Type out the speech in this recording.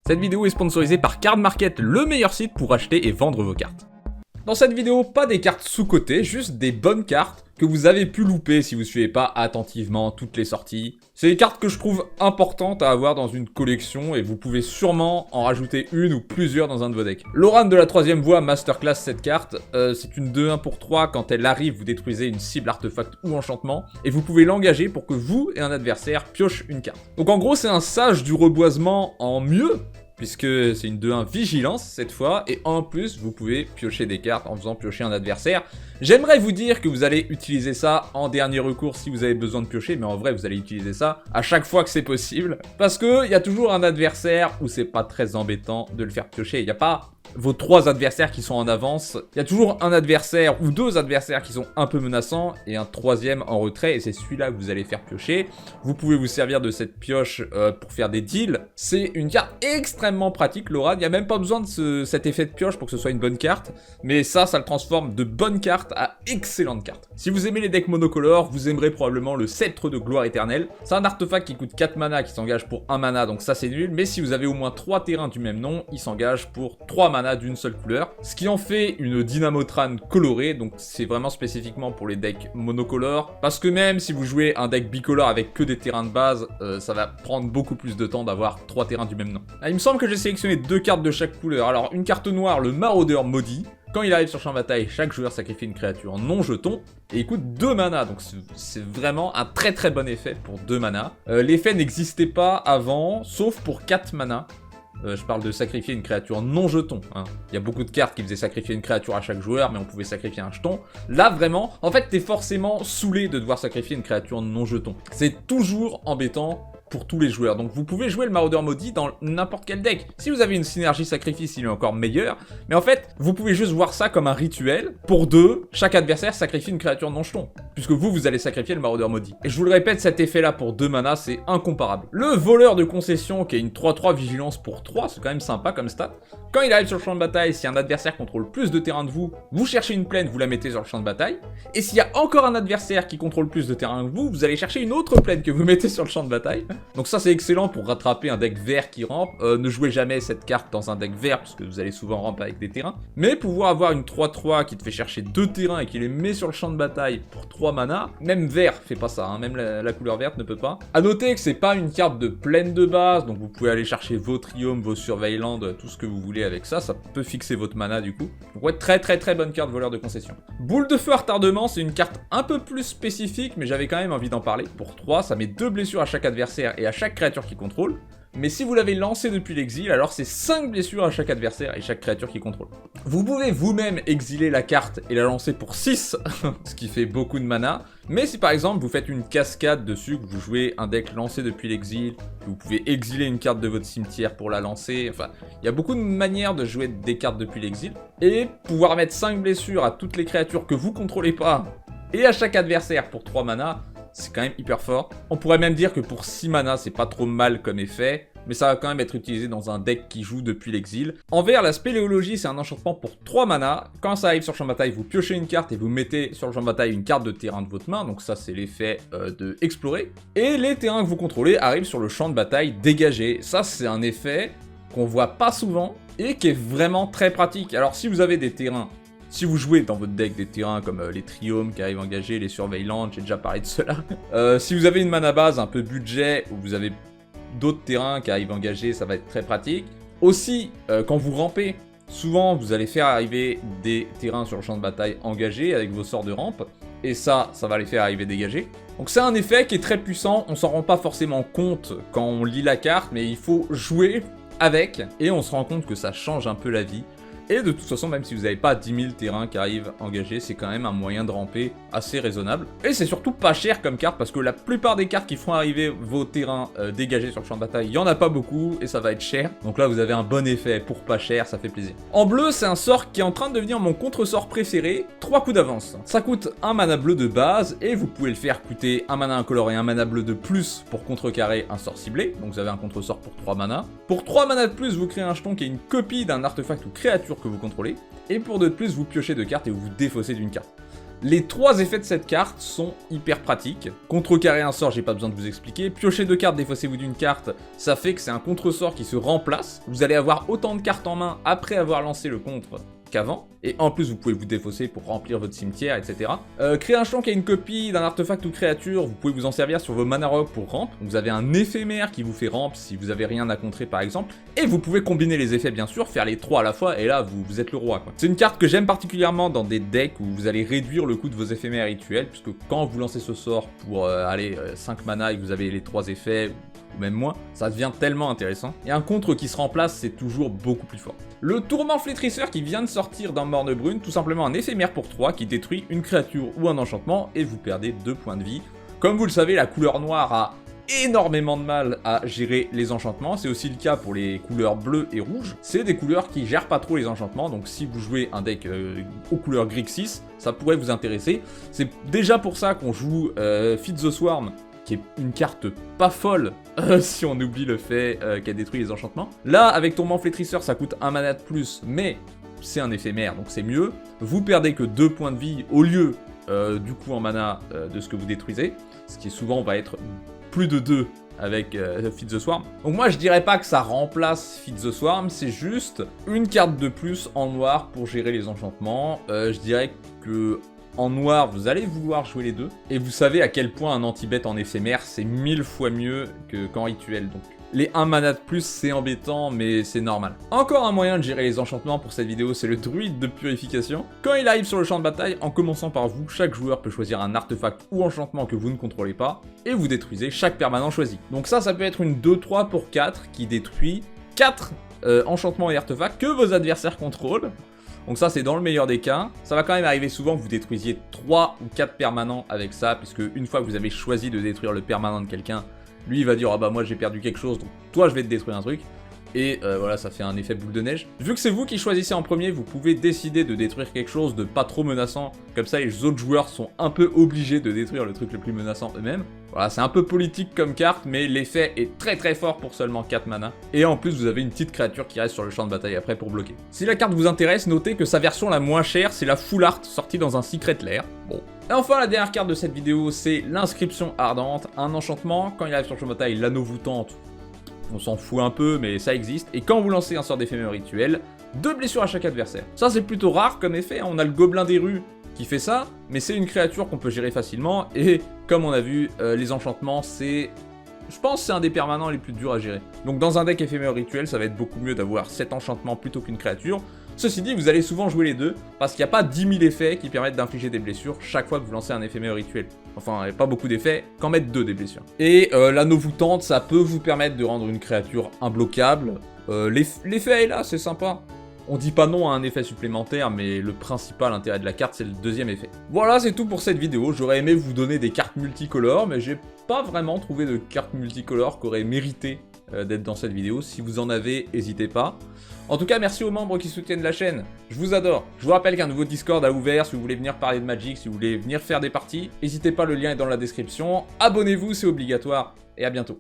Cette vidéo est sponsorisée par Card Market, le meilleur site pour acheter et vendre vos cartes. Dans cette vidéo, pas des cartes sous-cotées, juste des bonnes cartes que vous avez pu louper si vous suivez pas attentivement toutes les sorties. C'est des cartes que je trouve importantes à avoir dans une collection et vous pouvez sûrement en rajouter une ou plusieurs dans un de vos decks. Loran de la 3ème voie Masterclass, cette carte, c'est une 2-1 pour 3. Quand elle arrive, vous détruisez une cible artefact ou enchantement et vous pouvez l'engager pour que vous et un adversaire piochent une carte. Donc en gros, c'est un sage du reboisement en mieux, puisque c'est une 2-1 vigilance cette fois, et en plus vous pouvez piocher des cartes en faisant piocher un adversaire. J'aimerais vous dire que vous allez utiliser ça en dernier recours si vous avez besoin de piocher, mais en vrai vous allez utiliser ça à chaque fois que c'est possible, parce que il y a toujours un adversaire où c'est pas très embêtant de le faire piocher. Il n'y a pas vos 3 adversaires qui sont en avance, il y a toujours un adversaire ou 2 adversaires qui sont un peu menaçants et un 3ème en retrait, et c'est celui-là que vous allez faire piocher. Vous pouvez vous servir de cette pioche pour faire des deals. C'est une carte extrêmement pratique, Loran. Il n'y a même pas besoin de cet effet de pioche pour que ce soit une bonne carte, mais ça le transforme de bonne carte à excellente carte. Si vous aimez les decks monocolores, vous aimerez probablement le Sceptre de Gloire Éternelle. C'est un artefact qui coûte 4 mana, qui s'engage pour 1 mana, donc ça c'est nul, mais si vous avez au moins 3 terrains du même nom, il s'engage pour 3 mana d'une seule couleur, ce qui en fait une Dynamotran colorée, donc c'est vraiment spécifiquement pour les decks monocolores, parce que même si vous jouez un deck bicolore avec que des terrains de base, ça va prendre beaucoup plus de temps d'avoir 3 terrains du même nom. Il me semble que j'ai sélectionné 2 cartes de chaque couleur. Alors une carte noire, le Maraudeur Maudit. Quand il arrive sur champ de bataille, chaque joueur sacrifie une créature non jeton, et il coûte 2 mana, donc c'est vraiment un très très bon effet pour 2 mana. L'effet n'existait pas avant, sauf pour 4 mana. Je parle de sacrifier une créature non jeton, hein. Il y a beaucoup de cartes qui faisaient sacrifier une créature à chaque joueur, mais on pouvait sacrifier un jeton. Là, vraiment, en fait, t'es forcément saoulé de devoir sacrifier une créature non jeton. C'est toujours embêtant pour tous les joueurs. Donc vous pouvez jouer le Maraudeur Maudit dans n'importe quel deck. Si vous avez une synergie sacrifice, il est encore meilleur. Mais en fait, vous pouvez juste voir ça comme un rituel. Pour 2, chaque adversaire sacrifie une créature non jeton, puisque vous allez sacrifier le Maraudeur Maudit. Et je vous le répète, cet effet-là pour 2 mana, c'est incomparable. Le Voleur de Concession, qui est une 3-3 vigilance pour 3, c'est quand même sympa comme stat. Quand il arrive sur le champ de bataille, si un adversaire contrôle plus de terrain de vous, vous cherchez une plaine, vous la mettez sur le champ de bataille. Et s'il y a encore un adversaire qui contrôle plus de terrain que vous allez chercher une autre plaine que vous mettez sur le champ de bataille. Donc ça c'est excellent pour rattraper un deck vert qui rampe. Ne jouez jamais cette carte dans un deck vert parce que vous allez souvent ramper avec des terrains. Mais pouvoir avoir une 3-3 qui te fait chercher 2 terrains et qui les met sur le champ de bataille pour 3 mana, même vert fait pas ça, hein, même la couleur verte ne peut pas. A noter que c'est pas une carte de plaine de base, donc vous pouvez aller chercher vos triomphes, vos surveillands, tout ce que vous voulez avec ça peut fixer votre mana du coup. Donc ouais, très très très bonne carte Voleur de Concession. Boule de feu à retardement, c'est une carte un peu plus spécifique, mais j'avais quand même envie d'en parler. Pour 3, ça met 2 blessures à chaque adversaire et à chaque créature qui contrôle. Mais si vous l'avez lancé depuis l'exil, alors c'est 5 blessures à chaque adversaire et chaque créature qui contrôle. Vous pouvez vous-même exiler la carte et la lancer pour 6, ce qui fait beaucoup de mana. Mais si par exemple vous faites une cascade dessus, que vous jouez un deck lancé depuis l'exil, que vous pouvez exiler une carte de votre cimetière pour la lancer, enfin, il y a beaucoup de manières de jouer des cartes depuis l'exil. Et pouvoir mettre 5 blessures à toutes les créatures que vous contrôlez pas, et à chaque adversaire pour 3 mana, c'est quand même hyper fort. On pourrait même dire que pour 6 mana, c'est pas trop mal comme effet, mais ça va quand même être utilisé dans un deck qui joue depuis l'exil. En vert, la spéléologie, c'est un enchantement pour 3 mana. Quand ça arrive sur le champ de bataille, vous piochez une carte et vous mettez sur le champ de bataille une carte de terrain de votre main, donc ça c'est l'effet de explorer. Et les terrains que vous contrôlez arrivent sur le champ de bataille dégagé. Ça c'est un effet qu'on voit pas souvent et qui est vraiment très pratique. Alors si vous avez des terrains, si vous jouez dans votre deck des terrains comme les triomphes qui arrivent engagés, les surveillantes, j'ai déjà parlé de cela. Si vous avez une mana base un peu budget, ou vous avez d'autres terrains qui arrivent engagés, ça va être très pratique. Aussi, quand vous rampez, souvent vous allez faire arriver des terrains sur le champ de bataille engagés avec vos sorts de rampe, et ça va les faire arriver dégagés. Donc c'est un effet qui est très puissant, on s'en rend pas forcément compte quand on lit la carte, mais il faut jouer avec, et on se rend compte que ça change un peu la vie. Et de toute façon, même si vous n'avez pas 10 000 terrains qui arrivent engagés, c'est quand même un moyen de ramper assez raisonnable. Et c'est surtout pas cher comme carte, parce que la plupart des cartes qui font arriver vos terrains dégagés sur le champ de bataille, il y en a pas beaucoup, et ça va être cher. Donc là, vous avez un bon effet pour pas cher, ça fait plaisir. En bleu, c'est un sort qui est en train de devenir mon contre-sort préféré, 3 coups d'avance. Ça coûte un mana bleu de base, et vous pouvez le faire coûter un mana incolore et un mana bleu de plus pour contrecarrer un sort ciblé. Donc vous avez un contre-sort pour 3 mana. Pour 3 mana de plus, vous créez un jeton qui est une copie d'un artefact ou créature que vous contrôlez, et pour 2 de plus, vous piochez 2 cartes et vous vous défaussez d'une carte. Les 3 effets de cette carte sont hyper pratiques. Contrecarrer un sort, j'ai pas besoin de vous expliquer. Piocher 2 cartes, défaussez-vous d'une carte, ça fait que c'est un contre-sort qui se remplace. Vous allez avoir autant de cartes en main après avoir lancé le contre qu'avant, et en plus vous pouvez vous défausser pour remplir votre cimetière, etc. Créer un champ qui a une copie d'un artefact ou créature, vous pouvez vous en servir sur vos mana rock pour ramp. Vous avez un éphémère qui vous fait ramp si vous avez rien à contrer par exemple, et vous pouvez combiner les effets bien sûr, faire les 3 à la fois, et là vous êtes le roi quoi. C'est une carte que j'aime particulièrement dans des decks où vous allez réduire le coût de vos éphémères rituels, puisque quand vous lancez ce sort pour 5 mana et que vous avez les 3 effets, ou même moins, ça devient tellement intéressant. Et un contre qui se remplace, c'est toujours beaucoup plus fort. Le Tourment Flétrisseur qui vient de sortir dans Mornebrune, tout simplement un éphémère pour 3 qui détruit une créature ou un enchantement et vous perdez 2 points de vie. Comme vous le savez, la couleur noire a énormément de mal à gérer les enchantements, c'est aussi le cas pour les couleurs bleues et rouges. C'est des couleurs qui gèrent pas trop les enchantements, donc si vous jouez un deck aux couleurs Grixis, ça pourrait vous intéresser. C'est déjà pour ça qu'on joue Feed the Swarm, qui est une carte pas folle si on oublie le fait qu'elle détruit les enchantements. Là, avec Tourment Flétrisseur, ça coûte 1 mana de plus, mais c'est un éphémère, donc c'est mieux. Vous perdez que 2 points de vie au lieu du coup en mana de ce que vous détruisez, ce qui souvent va être plus de 2 avec Feed the Swarm. Donc moi je dirais pas que ça remplace Feed the Swarm, c'est juste une carte de plus en noir pour gérer les enchantements. Je dirais que en noir, vous allez vouloir jouer les deux. Et vous savez à quel point un anti-bet en éphémère, c'est 1000 fois mieux qu'en rituel. Donc les 1 mana de plus, c'est embêtant, mais c'est normal. Encore un moyen de gérer les enchantements pour cette vidéo, c'est le druide de purification. Quand il arrive sur le champ de bataille, en commençant par vous, chaque joueur peut choisir un artefact ou enchantement que vous ne contrôlez pas, et vous détruisez chaque permanent choisi. Donc ça peut être une 2-3 pour 4 qui détruit 4 enchantements et artefacts que vos adversaires contrôlent. Donc ça c'est dans le meilleur des cas. Ça va quand même arriver souvent que vous détruisiez 3 ou 4 permanents avec ça, puisque une fois que vous avez choisi de détruire le permanent de quelqu'un, lui il va dire ah bah moi j'ai perdu quelque chose, donc toi je vais te détruire un truc. Et voilà, ça fait un effet boule de neige. Vu que c'est vous qui choisissez en premier, vous pouvez décider de détruire quelque chose de pas trop menaçant. Comme ça, les autres joueurs sont un peu obligés de détruire le truc le plus menaçant eux-mêmes. Voilà, c'est un peu politique comme carte, mais l'effet est très très fort pour seulement 4 mana. Et en plus, vous avez une petite créature qui reste sur le champ de bataille après pour bloquer. Si la carte vous intéresse, notez que sa version la moins chère, c'est la Full Art sortie dans un Secret Lair. Bon. Et enfin, la dernière carte de cette vidéo, c'est l'Inscription Ardente. Un enchantement, quand il arrive sur le champ de bataille, l'anneau voûtante. On s'en fout un peu, mais ça existe. Et quand vous lancez un sort d'éphémère rituel, 2 blessures à chaque adversaire. Ça, c'est plutôt rare comme effet. On a le Gobelin des rues qui fait ça, mais c'est une créature qu'on peut gérer facilement. Et comme on a vu, les enchantements, c'est... Je pense que c'est un des permanents les plus durs à gérer. Donc dans un deck éphémère rituel, ça va être beaucoup mieux d'avoir 7 enchantements plutôt qu'une créature. Ceci dit, vous allez souvent jouer les deux, parce qu'il n'y a pas 10 000 effets qui permettent d'infliger des blessures chaque fois que vous lancez un éphémère rituel. Enfin, il n'y a pas beaucoup d'effets, qu'en mettre 2 des blessures. Et l'anneau voûtante, ça peut vous permettre de rendre une créature imbloquable. L'effet est là, c'est sympa. On dit pas non à un effet supplémentaire, mais le principal intérêt de la carte, c'est le deuxième effet. Voilà, c'est tout pour cette vidéo. J'aurais aimé vous donner des cartes multicolores, mais j'ai pas vraiment trouvé de cartes multicolores qui auraient mérité d'être dans cette vidéo. Si vous en avez, n'hésitez pas. En tout cas, merci aux membres qui soutiennent la chaîne. Je vous adore. Je vous rappelle qu'un nouveau Discord a ouvert si vous voulez venir parler de Magic, si vous voulez venir faire des parties. N'hésitez pas, le lien est dans la description. Abonnez-vous, c'est obligatoire. Et à bientôt.